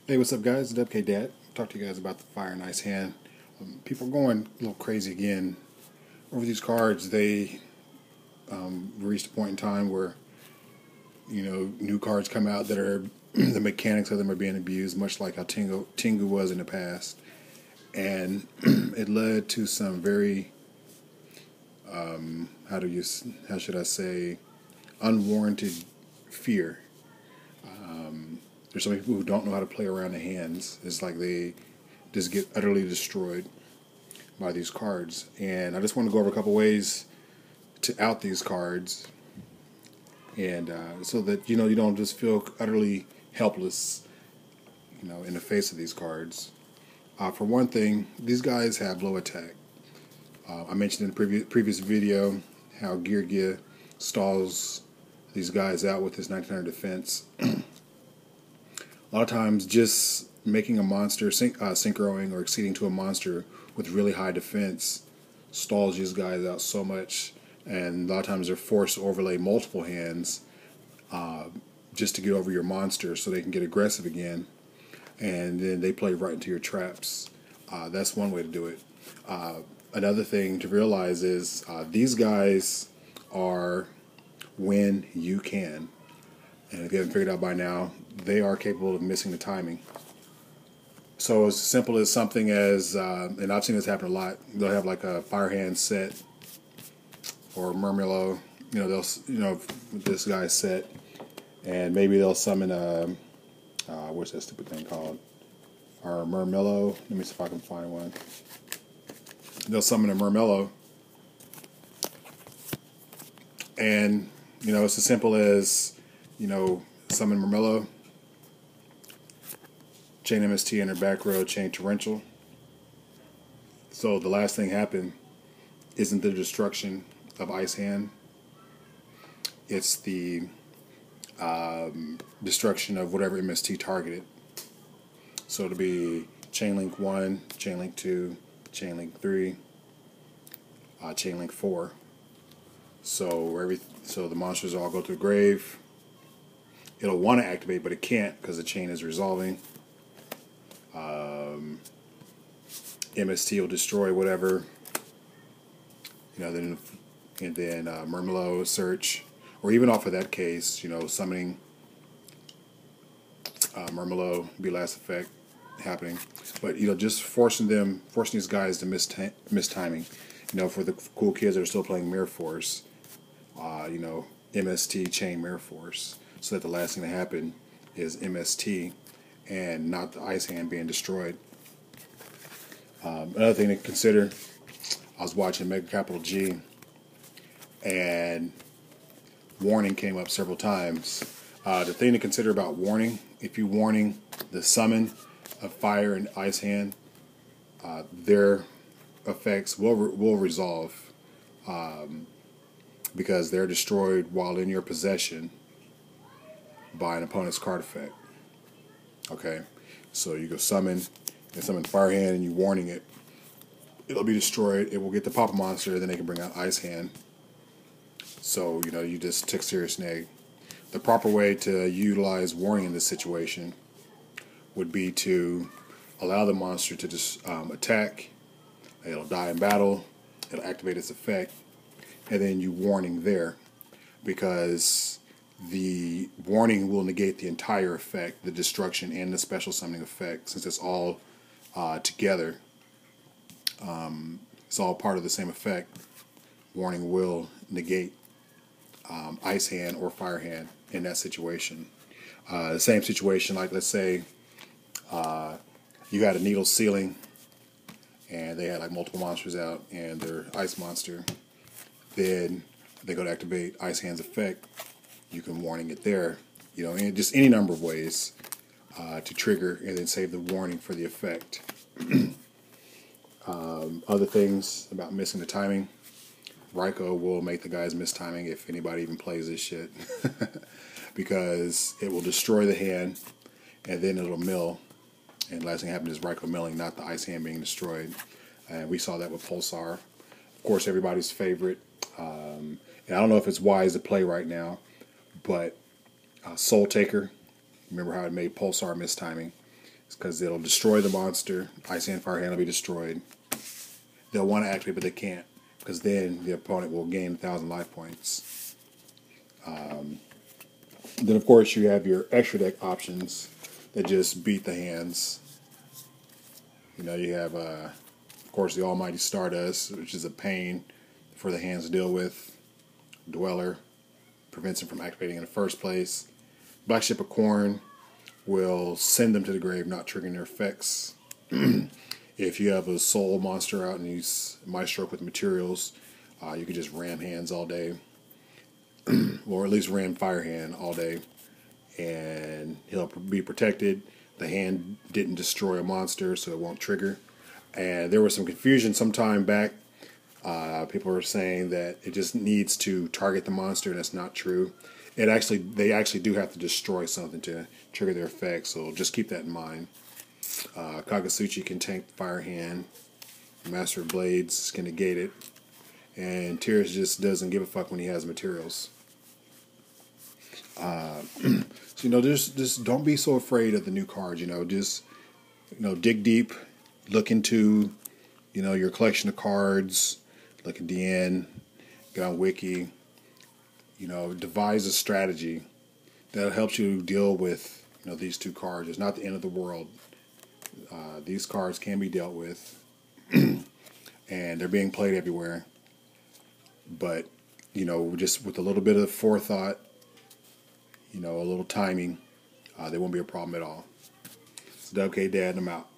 Hey, what's up, guys? Dubk Dad. Talk to you guys about the Fire and Ice hand. People are going a little crazy again over these cards. They reached a point in time where new cards come out that are the mechanics of them are being abused, much like how Tengu was in the past, and it led to some very how should I say unwarranted fear. There's so many people who don't know how to play around the hands. It's like they just get utterly destroyed by these cards. And I just want to go over a couple ways to out these cards, and so that you don't just feel utterly helpless, in the face of these cards. For one thing, these guys have low attack. I mentioned in the previous video how Gear stalls these guys out with his 1900 defense. A lot of times, just making a monster synchroing or exceeding to a monster with really high defense stalls these guys out so much, and a lot of times they're forced to overlay multiple hands just to get over your monster so they can get aggressive again, and then they play right into your traps. That's one way to do it. Another thing to realize is these guys are when you can. And if you haven't figured out by now, they are capable of missing the timing. So as simple as something as, and I've seen this happen a lot, they'll have like a fire hand set or a Murmillo, with this guy's set, and maybe they'll summon what's that stupid thing called? Or a Murmillo. Let me see if I can find one. They'll summon a Murmillo, and, it's as simple as, summon Murmillo, chain MST in her back row, chain Torrential. So the last thing happened isn't the destruction of Ice Hand. It's the destruction of whatever MST targeted. So it'll be Chain Link 1, Chain Link 2, Chain Link 3, Chain Link 4. So the monsters all go to the grave. It'll want to activate, but it can't because the chain is resolving. MST will destroy whatever, then Murmillo search, or even off of that case, summoning Murmillo be last effect happening. But just forcing these guys to miss timing. For the cool kids that are still playing Mirror Force, MST chain Mirror Force, so that the last thing to happen is MST and not the Ice Hand being destroyed. Another thing to consider, I was watching Mega Capital G, and warning came up several times. The thing to consider about warning, if you're warning the summon of Fire and Ice Hand, their effects will resolve because they're destroyed while in your possession by an opponent's card effect. Okay, so you go summon Fire Hand and you warning it. It'll be destroyed. It will get the Papa Monster, then they can bring out Ice Hand. So you just took serious neg. The proper way to utilize warning in this situation would be to allow the monster to just attack. It'll die in battle. It'll activate its effect, and then you warning there, because the warning will negate the entire effect, the destruction and the special summoning effect, since it's all together. It's all part of the same effect. Warning will negate Ice Hand or Fire Hand in that situation. The same situation, like let's say you got a needle ceiling and they had like multiple monsters out and they're Ice Monster. Then they go to activate Ice Hand's effect. You can warning it there, in just any number of ways to trigger and then save the warning for the effect. Other things about missing the timing. Raikou will make the guys miss timing if anybody even plays this shit. Because it will destroy the hand and then it'll mill. And the last thing happened is Raikou milling, not the Ice Hand being destroyed. And we saw that with Pulsar. Of course, everybody's favorite. And I don't know if it's wise to play right now, but Soul Taker, remember how it made Pulsar miss timing? because it'll destroy the monster. Ice Hand Fire Hand will be destroyed. They'll want to activate, but they can't, because then the opponent will gain 1,000 life points. Then, of course, you have your extra deck options that just beat the hands. You know, you have, of course, the Almighty Stardust, which is a pain for the hands to deal with. Dweller prevents them from activating in the first place. Black Ship of Corn will send them to the grave, not triggering their effects. If you have a soul monster out and he's Mighty Stroke with materials, you can just ram hands all day. Or at least ram Fire Hand all day. And he'll be protected. The hand didn't destroy a monster, so it won't trigger. And there was some confusion some time back. People were saying that it just needs to target the monster, and that's not true. They actually do have to destroy something to trigger their effect, so just keep that in mind. Kagasuchi can tank Fire Hand. Master of Blades can negate it. And Tears just doesn't give a fuck when he has materials. So, you know, just don't be so afraid of the new cards. You know, just, you know, dig deep, look into, you know, your collection of cards, look at the end, get on Wiki, you know, devise a strategy that helps you deal with, you know, these two cards. It's not the end of the world. These cards can be dealt with, and they're being played everywhere. But, you know, just with a little bit of forethought, you know, a little timing, they won't be a problem at all. It's Dubk Dad, and I'm out.